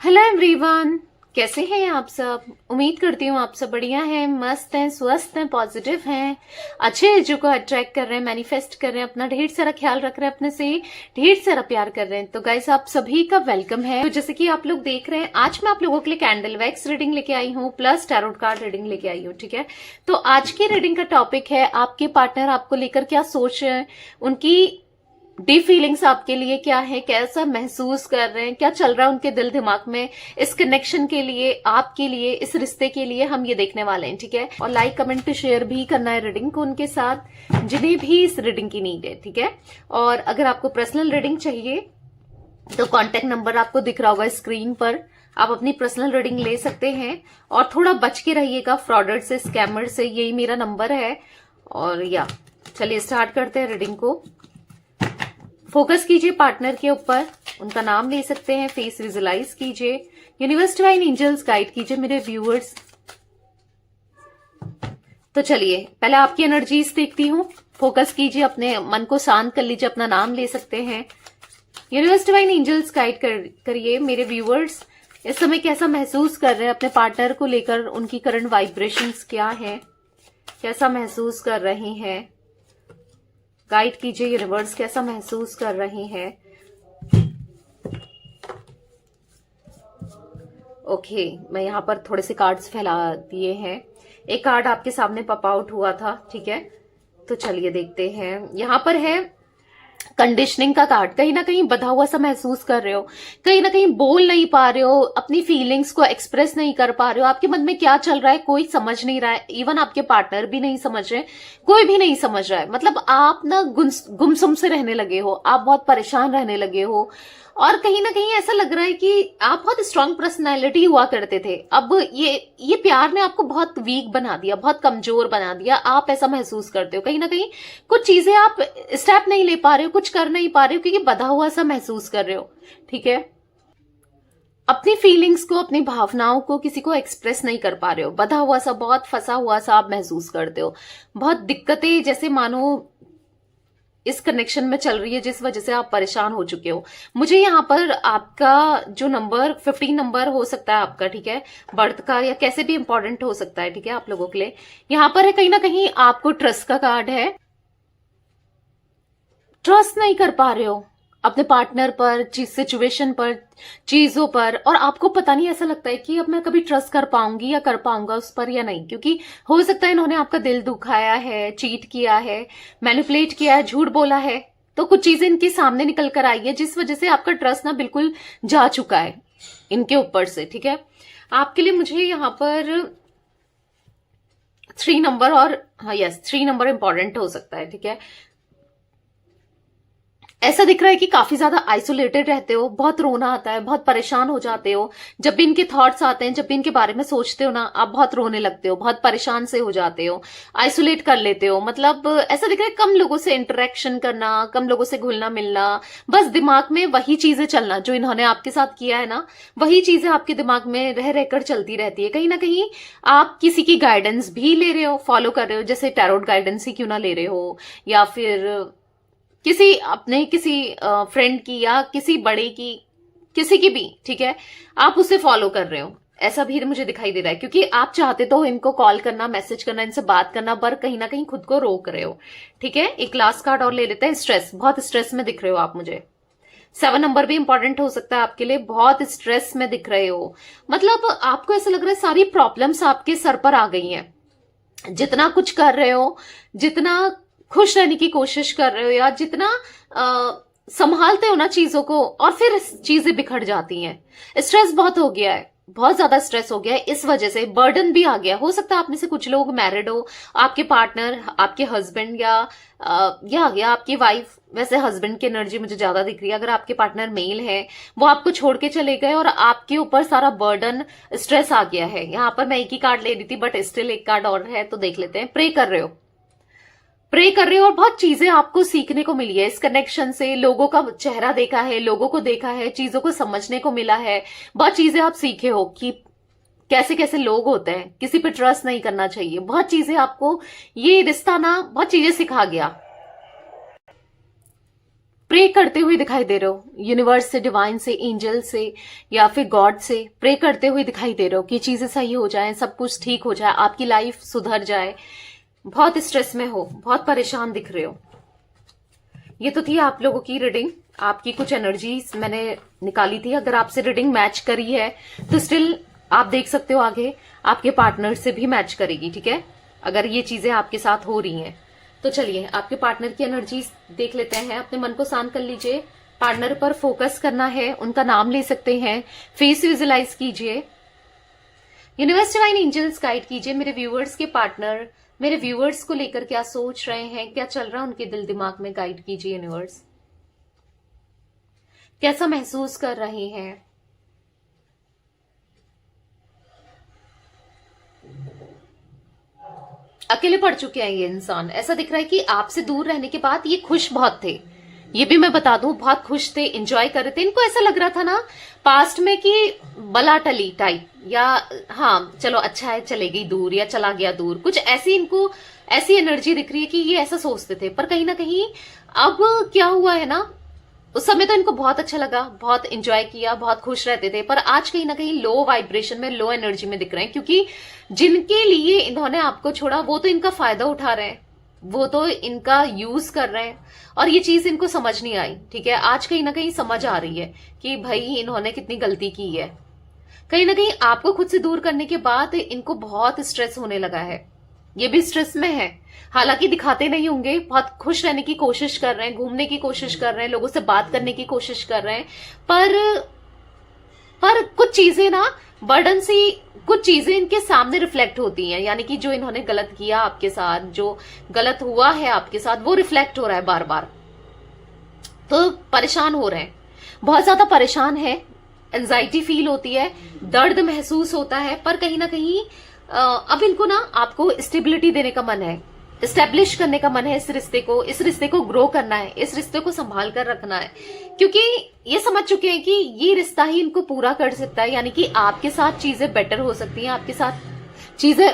Hello everyone, कैसे हैं आप सब। उम्मीद करती हूँ आप सब बढ़िया हैं, मस्त हैं, स्वस्थ हैं, पॉजिटिव हैं, अच्छे एनर्जी को अट्रैक्ट कर रहे हैं, मैनिफेस्ट कर रहे हैं, अपना ढेर सारा ख्याल रख रहे हैं, अपने से ढेर सारा प्यार कर रहे हैं। तो गाइस, आप सभी का वेलकम है। तो जैसे कि आप लोग देख रहे हैं, आज मैं आप लोगों के लिए कैंडल वैक्स रीडिंग लेके आई हूँ, प्लस टैरोट कार्ड रीडिंग लेके आई हूँ। ठीक है, तो आज की रीडिंग का टॉपिक है आपके पार्टनर आपको लेकर क्या सोच रहे हैं, उनकी डीप फीलिंग्स आपके लिए क्या है, कैसा महसूस कर रहे हैं, क्या चल रहा है उनके दिल दिमाग में, इस कनेक्शन के लिए, आपके लिए, इस रिश्ते के लिए हम ये देखने वाले हैं। ठीक है, और लाइक कमेंट शेयर भी करना है रीडिंग को उनके साथ जिन्हें भी इस रीडिंग की नीड है। ठीक है, और अगर आपको पर्सनल रीडिंग चाहिए तो कॉन्टेक्ट नंबर आपको दिख रहा होगा स्क्रीन पर, आप अपनी पर्सनल रीडिंग ले सकते हैं। और थोड़ा बच के रहिएगा फ्रॉडर से, स्कैमर से, यही मेरा नंबर है। और या चलिए स्टार्ट करते हैं रीडिंग को। फोकस कीजिए पार्टनर के ऊपर, उनका नाम ले सकते हैं, फेस विजुलाइज कीजिए, यूनिवर्स डिवाइन एंजल्स गाइड कीजिए मेरे व्यूअर्स। तो चलिए पहले आपकी एनर्जीज देखती हूँ। फोकस कीजिए, अपने मन को शांत कर लीजिए, अपना नाम ले सकते हैं। यूनिवर्स डिवाइन एंजल्स गाइड करिए मेरे व्यूअर्स, इस समय कैसा महसूस कर रहे हैं अपने पार्टनर को लेकर, उनकी करंट वाइब्रेशंस क्या है, कैसा महसूस कर रहे हैं। गाइड कीजिए यूनिवर्स, कैसा महसूस कर रहे हैं। ओके, मैं यहाँ पर थोड़े से कार्ड्स फैला दिए हैं। एक कार्ड आपके सामने पॉप आउट हुआ था। ठीक है, तो चलिए देखते हैं। यहाँ पर है कंडीशनिंग का कार्ड। कहीं ना कहीं बंधा हुआ सा महसूस कर रहे हो, कहीं ना कहीं बोल नहीं पा रहे हो, अपनी फीलिंग्स को एक्सप्रेस नहीं कर पा रहे हो, आपके मन में क्या चल रहा है कोई समझ नहीं रहा है, इवन आपके पार्टनर भी नहीं समझ रहे, कोई भी नहीं समझ रहा है। मतलब आप ना गुमसुम से रहने लगे हो, आप बहुत परेशान रहने लगे हो, और कहीं ना कहीं ऐसा लग रहा है कि आप बहुत स्ट्रांग पर्सनैलिटी हुआ करते थे, अब ये प्यार ने आपको बहुत वीक बना दिया, बहुत कमजोर बना दिया। आप ऐसा महसूस करते हो, कहीं ना कहीं कुछ चीजें आप स्टेप नहीं ले पा रहे हो, कुछ कर नहीं पा रहे हो, क्योंकि बंधा हुआ सा महसूस कर रहे हो। ठीक है, अपनी फीलिंग्स को, अपनी भावनाओं को किसी को एक्सप्रेस नहीं कर पा रहे हो, बंधा हुआ सा, बहुत फंसा हुआ सा आप महसूस करते हो। बहुत दिक्कतें जैसे मानो इस कनेक्शन में चल रही है, जिस वजह से आप परेशान हो चुके हो। मुझे यहाँ पर आपका जो नंबर 15 नंबर हो सकता है आपका, ठीक है, बर्थ का, या कैसे भी इंपॉर्टेंट हो सकता है। ठीक है, आप लोगों के लिए यहाँ पर है, कहीं ना कहीं आपको ट्रस्ट का कार्ड है। ट्रस्ट नहीं कर पा रहे हो अपने पार्टनर पर, सिचुएशन पर, चीजों पर, और आपको पता नहीं, ऐसा लगता है कि अब मैं कभी ट्रस्ट कर पाऊंगी या कर पाऊंगा उस पर या नहीं, क्योंकि हो सकता है इन्होंने आपका दिल दुखाया है, चीट किया है, मैनिपुलेट किया है, झूठ बोला है। तो कुछ चीजें इनके सामने निकल कर आई है, जिस वजह से आपका ट्रस्ट ना बिल्कुल जा चुका है इनके ऊपर से। ठीक है, आपके लिए मुझे यहाँ पर 3 नंबर, और हाँ यस 3 नंबर इंपॉर्टेंट हो सकता है। ठीक है, ऐसा दिख रहा है कि काफी ज्यादा आइसोलेटेड रहते हो, बहुत रोना आता है, बहुत परेशान हो जाते हो। जब भी इनके थॉट्स आते हैं, जब भी इनके बारे में सोचते हो ना, आप बहुत रोने लगते हो, बहुत परेशान से हो जाते हो, आइसोलेट कर लेते हो। मतलब ऐसा दिख रहा है कम लोगों से इंटरेक्शन करना, कम लोगों से घुलना मिलना, बस दिमाग में वही चीजें चलना जो इन्होंने आपके साथ किया है ना, वही चीजें आपके दिमाग में रह रहकर चलती रहती है। कहीं ना कहीं आप किसी की गाइडेंस भी ले रहे हो, फॉलो कर रहे हो, जैसे टैरोट गाइडेंस ही क्यों ना ले रहे हो, या फिर किसी अपने किसी फ्रेंड की, या किसी बड़े की, किसी की भी। ठीक है, आप उसे फॉलो कर रहे हो, ऐसा भी मुझे दिखाई दे रहा है, क्योंकि आप चाहते तो इनको कॉल करना, मैसेज करना, इनसे बात करना, पर कहीं ना कहीं खुद को रोक रहे हो। ठीक है, एक लास्ट कार्ड और ले लेते हैं। स्ट्रेस, बहुत स्ट्रेस में दिख रहे हो आप मुझे। 7 नंबर भी इंपॉर्टेंट हो सकता है आपके लिए, बहुत स्ट्रेस में दिख रहे हो। मतलब आपको ऐसा लग रहा है सारी प्रॉब्लम्स आपके सर पर आ गई हैं। जितना कुछ कर रहे हो, जितना खुश रहने की कोशिश कर रहे हो, या जितना संभालते हो ना चीजों को, और फिर चीजें बिखर जाती हैं। स्ट्रेस बहुत हो गया है, बहुत ज्यादा स्ट्रेस हो गया है, इस वजह से बर्डन भी आ गया। हो सकता है आप में से कुछ लोग मैरिड हो, आपके पार्टनर, आपके हस्बैंड, या आपकी वाइफ। वैसे हस्बैंड की एनर्जी मुझे ज्यादा दिख रही है। अगर आपके पार्टनर मेल है, वो आपको छोड़ के चले गए और आपके ऊपर सारा बर्डन, स्ट्रेस आ गया है। यहाँ पर मैं एक ही कार्ड ले रही थी, बट स्टिल एक कार्ड और है, तो देख लेते हैं। प्रे कर रहे हो, प्रे कर रहे हो, और बहुत चीजें आपको सीखने को मिली है इस कनेक्शन से। लोगों का चेहरा देखा है, लोगों को देखा है, चीजों को समझने को मिला है। बहुत चीजें आप सीखे हो कि कैसे कैसे लोग होते हैं, किसी पे ट्रस्ट नहीं करना चाहिए। बहुत चीजें आपको ये रिश्ता ना, बहुत चीजें सिखा गया। प्रे करते हुए दिखाई दे रहे हो, यूनिवर्स से, डिवाइन से, एंजल से या फिर गॉड से प्रे करते हुए दिखाई दे रहे हो कि चीजें सही हो जाएं, सब कुछ ठीक हो जाए, आपकी लाइफ सुधर जाए। बहुत स्ट्रेस में हो, बहुत परेशान दिख रहे हो। ये तो थी आप लोगों की रीडिंग, आपकी कुछ एनर्जीज मैंने निकाली थी। अगर आपसे रीडिंग मैच करी है तो स्टिल आप देख सकते हो आगे आपके पार्टनर से भी मैच करेगी, ठीक है, अगर ये चीजें आपके साथ हो रही हैं। तो चलिए आपके पार्टनर की एनर्जीज देख लेते हैं। अपने मन को शांत कर लीजिए, पार्टनर पर फोकस करना है, उनका नाम ले सकते हैं, फेस विजुअलाइज कीजिए। यूनिवर्स डिवाइन एंजल्स गाइड कीजिए मेरे व्यूअर्स के पार्टनर मेरे व्यूअर्स को लेकर क्या सोच रहे हैं, क्या चल रहा है उनके दिल दिमाग में, गाइड कीजिए यूनिवर्स। कैसा महसूस कर रहे हैं। अकेले पड़ चुके हैं ये इंसान। ऐसा दिख रहा है कि आपसे दूर रहने के बाद ये खुश बहुत थे, ये भी मैं बता दूं, बहुत खुश थे, एंजॉय कर रहे थे। इनको ऐसा लग रहा था ना पास्ट में कि बला टली टाइप, या हाँ चलो अच्छा है चले गई दूर या चला गया दूर, कुछ ऐसी इनको ऐसी एनर्जी दिख रही है कि ये ऐसा सोचते थे। पर कहीं ना कहीं अब क्या हुआ है ना, उस समय तो इनको बहुत अच्छा लगा, बहुत एंजॉय किया, बहुत खुश रहते थे, पर आज कहीं ना कहीं लो वाइब्रेशन में, लो एनर्जी में दिख रहे हैं, क्योंकि जिनके लिए इन्होंने आपको छोड़ा वो तो इनका फायदा उठा रहे हैं, वो तो इनका यूज कर रहे हैं, और ये चीज इनको समझ नहीं आई, ठीक है। आज कहीं ना कहीं समझ आ रही है कि भाई इन्होंने कितनी गलती की है। कहीं ना कहीं आपको खुद से दूर करने के बाद इनको बहुत स्ट्रेस होने लगा है, ये भी स्ट्रेस में है। हालांकि दिखाते नहीं होंगे, बहुत खुश रहने की कोशिश कर रहे हैं, घूमने की कोशिश कर रहे हैं, लोगों से बात करने की कोशिश कर रहे हैं, पर कुछ चीजें ना बर्डन सी, कुछ चीजें इनके सामने रिफ्लेक्ट होती हैं, यानी कि जो इन्होंने गलत किया आपके साथ, जो गलत हुआ है आपके साथ, वो रिफ्लेक्ट हो रहा है बार बार। तो परेशान हो रहे हैं, बहुत ज्यादा परेशान है, एंजाइटी फील होती है, दर्द महसूस होता है, पर कहीं ना कहीं अब इनको ना आपको स्टेबिलिटी देने का मन है, स्टेब्लिश करने का मन है इस रिश्ते को ग्रो करना है, इस रिश्ते को संभाल कर रखना है, क्योंकि ये समझ चुके हैं कि ये रिश्ता ही इनको पूरा कर सकता है, यानी कि आपके साथ चीजें बेटर हो सकती हैं, आपके साथ चीजें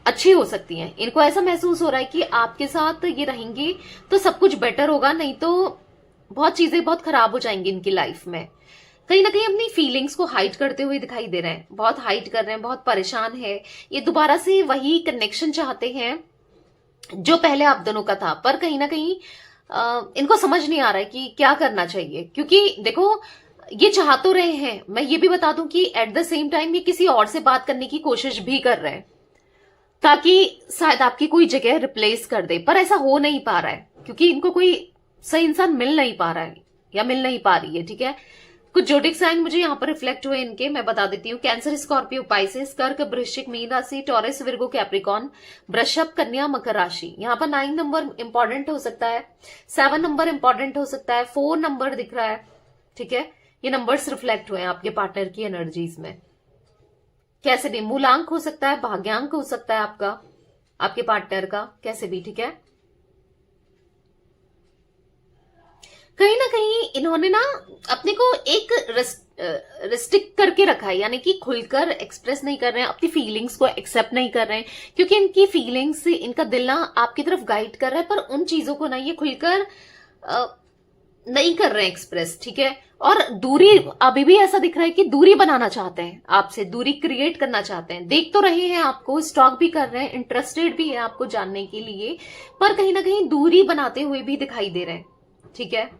अच्छी हो सकती हैं। इनको ऐसा महसूस हो रहा है कि आपके साथ ये रहेंगे तो सब कुछ बेटर होगा, नहीं तो बहुत चीजें बहुत खराब हो जाएंगी इनकी लाइफ में। कहीं ना कहीं अपनी फीलिंग्स को हाइड करते हुए दिखाई दे रहे हैं, बहुत हाइड कर रहे हैं, बहुत परेशान है। ये दोबारा से वही कनेक्शन चाहते हैं जो पहले आप दोनों का था, पर कहीं ना कहीं इनको समझ नहीं आ रहा है कि क्या करना चाहिए, क्योंकि देखो ये चाह तो रहे हैं, मैं ये भी बता दूं कि एट द सेम टाइम ये किसी और से बात करने की कोशिश भी कर रहे हैं ताकि शायद आपकी कोई जगह रिप्लेस कर दे, पर ऐसा हो नहीं पा रहा है क्योंकि इनको कोई सही इंसान मिल नहीं पा रहा है या मिल नहीं पा रही है, ठीक है। कुछ जोडिक साइन मुझे यहाँ पर रिफ्लेक्ट हुए इनके, मैं बता देती हूँ। कैंसर, स्कॉर्पियो, पाइसेस, कर्क, वृश्चिक, मीन राशि, टॉरस, विर्गो, कैप्रिकॉन, वृषभ, कन्या, मकर राशि। यहाँ पर 9 नंबर इंपॉर्टेंट हो सकता है, 7 नंबर इंपॉर्टेंट हो सकता है, 4 नंबर दिख रहा है, ठीक है। ये नंबर्स रिफ्लेक्ट हुए हैं आपके पार्टनर की एनर्जीज में। कैसे भी मूलांक हो सकता है, भाग्यांक हो सकता है आपका, आपके पार्टनर का, कैसे भी, ठीक है। कहीं ना कहीं इन्होंने ना अपने को एक रिस्ट्रिक्ट करके रखा है, यानी कि खुलकर एक्सप्रेस नहीं कर रहे हैं, अपनी फीलिंग्स को एक्सेप्ट नहीं कर रहे हैं, क्योंकि इनकी फीलिंग्स, इनका दिल ना आपकी तरफ गाइड कर रहा है, पर उन चीजों को ना ये खुलकर नहीं कर रहे हैं एक्सप्रेस, ठीक है। और दूरी, अभी भी ऐसा दिख रहा है कि दूरी बनाना चाहते हैं आपसे, दूरी क्रिएट करना चाहते हैं। देख तो रहे हैं आपको, स्टॉक भी कर रहे हैं, इंटरेस्टेड भी है आपको जानने के लिए, पर कहीं ना कहीं दूरी बनाते हुए भी दिखाई दे रहे हैं, ठीक है।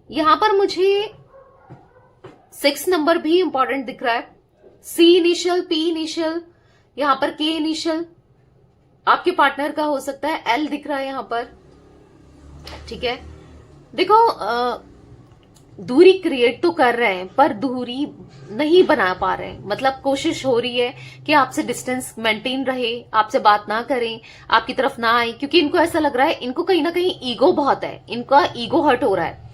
यहां पर मुझे 6 नंबर भी इंपॉर्टेंट दिख रहा है, सी इनिशियल, पी इनिशियल, यहां पर के इनिशियल आपके पार्टनर का हो सकता है, एल दिख रहा है यहां पर, ठीक है। देखो दूरी क्रिएट तो कर रहे हैं पर दूरी नहीं बना पा रहे हैं, मतलब कोशिश हो रही है कि आपसे डिस्टेंस मेंटेन रहे, आपसे बात ना करें, आपकी तरफ ना आए, क्योंकि इनको ऐसा लग रहा है, इनको कहीं ना कहीं ईगो बहुत है, इनका ईगो हर्ट हो रहा है,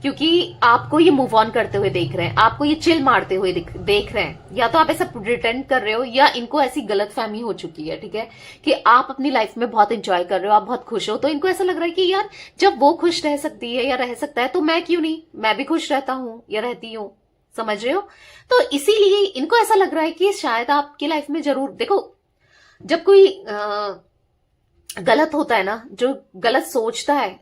क्योंकि आपको ये मूव ऑन करते हुए देख रहे हैं, आपको ये चिल मारते हुए देख रहे हैं, या तो आप ऐसा प्रिटेंड कर रहे हो या इनको ऐसी गलतफहमी हो चुकी है, ठीक है, कि आप अपनी लाइफ में बहुत एंजॉय कर रहे हो, आप बहुत खुश हो, तो इनको ऐसा लग रहा है कि यार जब वो खुश रह सकती है या रह सकता है तो मैं क्यों नहीं, मैं भी खुश रहता हूं या रहती हूं, समझ रहे हो। तो इसीलिए इनको ऐसा लग रहा है कि शायद आपकी लाइफ में जरूर, देखो जब कोई गलत होता है ना, जो गलत सोचता है,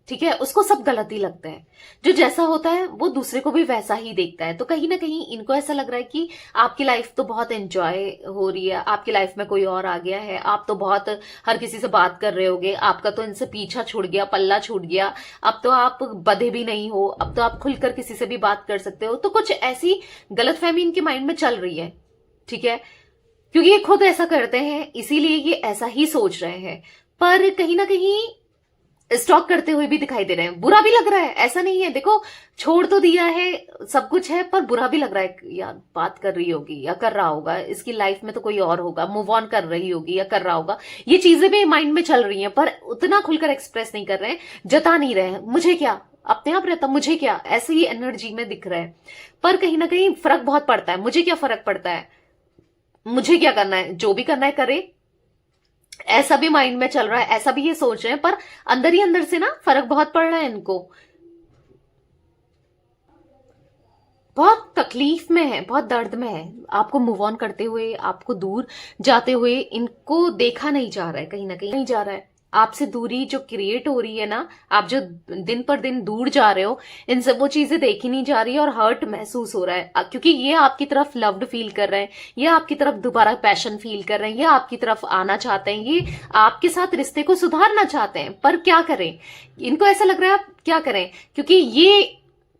ठीक है, उसको सब गलत ही लगता है। जो जैसा होता है वो दूसरे को भी वैसा ही देखता है। तो कहीं ना कहीं इनको ऐसा लग रहा है कि आपकी लाइफ तो बहुत एंजॉय हो रही है, आपकी लाइफ में कोई और आ गया है, आप तो बहुत हर किसी से बात कर रहे होगे, आपका तो इनसे पीछा छूट गया, पल्ला छूट गया, अब तो आप बधे भी नहीं हो, अब तो आप खुलकर किसी से भी बात कर सकते हो। तो कुछ ऐसी गलतफहमी इनके माइंड में चल रही है, ठीक है, क्योंकि ये खुद ऐसा करते हैं इसीलिए ये ऐसा ही सोच रहे हैं। पर कहीं ना कहीं स्टॉक करते हुए भी दिखाई दे रहे हैं। बुरा भी लग रहा है, ऐसा नहीं है, देखो छोड़ तो दिया है, सब कुछ है, पर बुरा भी लग रहा है यार, बात कर रही होगी या कर रहा होगा, इसकी लाइफ में तो कोई और होगा, मूव ऑन कर रही होगी या कर रहा होगा, ये चीजें भी माइंड में चल रही हैं, पर उतना खुलकर एक्सप्रेस नहीं कर रहे हैं, जता नहीं रहे हैं। मुझे क्या, अपने आप रहता, मुझे क्या, ऐसे ही एनर्जी में दिख रहा है। पर कहीं ना कहीं फर्क बहुत पड़ता है। मुझे क्या फर्क पड़ता है, मुझे क्या करना है, जो भी करना है करे, ऐसा भी माइंड में चल रहा है, ऐसा भी ये सोच रहे हैं। पर अंदर ही अंदर से ना फर्क बहुत पड़ रहा है इनको, बहुत तकलीफ में है, बहुत दर्द में है। आपको मूव ऑन करते हुए, आपको दूर जाते हुए इनको देखा नहीं जा रहा है, कहीं ना कहीं नहीं जा रहा है। आपसे दूरी जो क्रिएट हो रही है ना, आप जो दिन पर दिन दूर जा रहे हो, इन सब वो चीजें देखी नहीं जा रही है और हर्ट महसूस हो रहा है, क्योंकि ये आपकी तरफ लव्ड फील कर रहे हैं, ये आपकी तरफ दोबारा पैशन फील कर रहे हैं, ये आपकी तरफ आना चाहते हैं, ये आपके साथ रिश्ते को सुधारना चाहते हैं। पर क्या करें, इनको ऐसा लग रहा है आप क्या करें, क्योंकि ये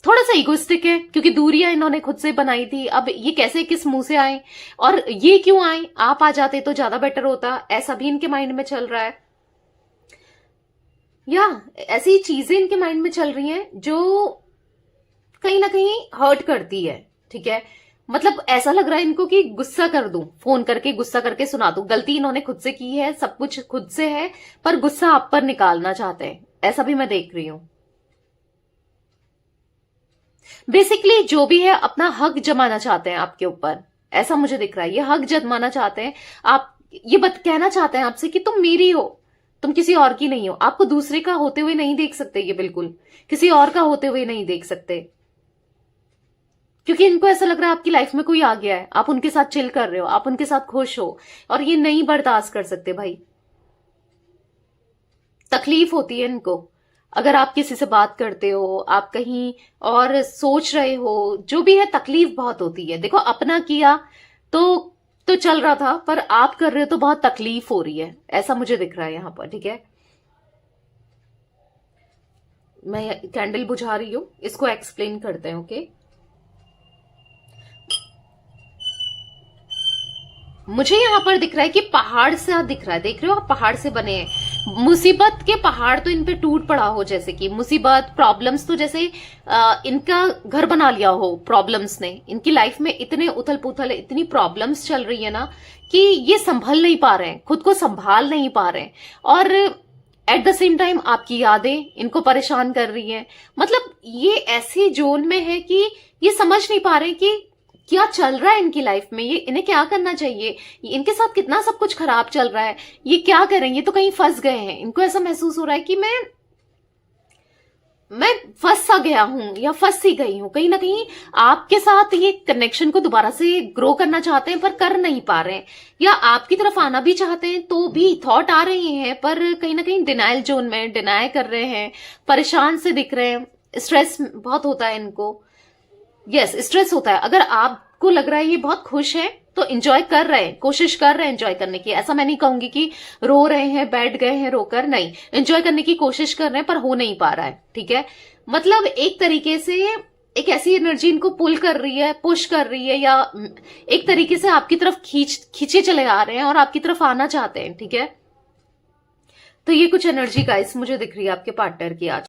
थोड़ा सा इगोइस्टिक है, क्योंकि दूरियां इन्होंने खुद से बनाई थी। अब ये कैसे, किस मुंह से आए, और ये क्यों आए, आप आ जाते तो ज्यादा बेटर होता, ऐसा भी इनके माइंड में चल रहा है। या ऐसी चीजें इनके माइंड में चल रही हैं जो कहीं ना कहीं हर्ट करती है, ठीक है। मतलब ऐसा लग रहा है इनको कि गुस्सा कर दूं, फोन करके गुस्सा करके सुना दूं। गलती इन्होंने खुद से की है, सब कुछ खुद से है, पर गुस्सा आप पर निकालना चाहते हैं, ऐसा भी मैं देख रही हूं। बेसिकली जो भी है अपना हक जमाना चाहते हैं आपके ऊपर, ऐसा मुझे दिख रहा है। ये हक जमाना चाहते हैं, आप ये कहना चाहते हैं आपसे कि तुम मेरी हो, तुम किसी और की नहीं हो। आपको दूसरे का होते हुए नहीं देख सकते, ये बिल्कुल किसी और का होते हुए नहीं देख सकते, क्योंकि इनको ऐसा लग रहा है आपकी लाइफ में कोई आ गया है, आप उनके साथ चिल कर रहे हो, आप उनके साथ खुश हो, और ये नहीं बर्दाश्त कर सकते भाई। तकलीफ होती है इनको, अगर आप किसी से बात करते हो, आप कहीं और सोच रहे हो, जो भी है, तकलीफ बहुत होती है। देखो अपना किया तो चल रहा था, पर आप कर रहे हो तो बहुत तकलीफ हो रही है, ऐसा मुझे दिख रहा है यहां पर, ठीक है। मैं कैंडल बुझा रही हूं, इसको एक्सप्लेन करते हैं, ओके। मुझे यहाँ पर दिख रहा है कि पहाड़ सा दिख रहा है, देख रहे हो आप, पहाड़ से बने हैं। मुसीबत के पहाड़ तो इन पे टूट पड़ा हो, जैसे कि मुसीबत, प्रॉब्लम्स, तो जैसे इनका घर बना लिया हो प्रॉब्लम्स ने। इनकी लाइफ में इतने उथल पुथल, इतनी प्रॉब्लम्स चल रही है ना कि ये संभल नहीं पा रहे हैं, खुद को संभाल नहीं पा रहे हैं, और एट द सेम टाइम आपकी यादें इनको परेशान कर रही हैं। मतलब ये ऐसी जोन में है कि ये समझ नहीं पा रहे कि क्या चल रहा है इनकी लाइफ में, ये इन्हें क्या करना चाहिए, इनके साथ कितना सब कुछ खराब चल रहा है, ये क्या करें, ये तो कहीं फंस गए हैं। इनको ऐसा महसूस हो रहा है कि मैं फंस सा गया हूं या फंस सी गई हूं। कहीं ना कहीं आपके साथ ये कनेक्शन को दोबारा से ग्रो करना चाहते हैं, पर कर नहीं पा रहे हैं, या आपकी तरफ आना भी चाहते हैं तो भी थॉट आ रहे हैं, पर कहीं ना कहीं डिनायल जोन में डिनाय कर रहे हैं, परेशान से दिख रहे हैं, स्ट्रेस बहुत होता है इनको। यस, स्ट्रेस होता है। अगर आपको लग रहा है ये बहुत खुश है तो एंजॉय कर रहे हैं, कोशिश कर रहे हैं एंजॉय करने की। ऐसा मैं नहीं कहूंगी कि रो रहे हैं, बैठ गए हैं रोकर, नहीं, एंजॉय करने की कोशिश कर रहे हैं, पर हो नहीं पा रहा है, ठीक है। मतलब एक तरीके से एक ऐसी एनर्जी इनको पुल कर रही है, पुश कर रही है, या एक तरीके से आपकी तरफ खींचे चले आ रहे हैं और आपकी तरफ आना चाहते हैं, ठीक है। तो ये कुछ एनर्जी गाइस मुझे दिख रही है आपके पार्टनर की आज।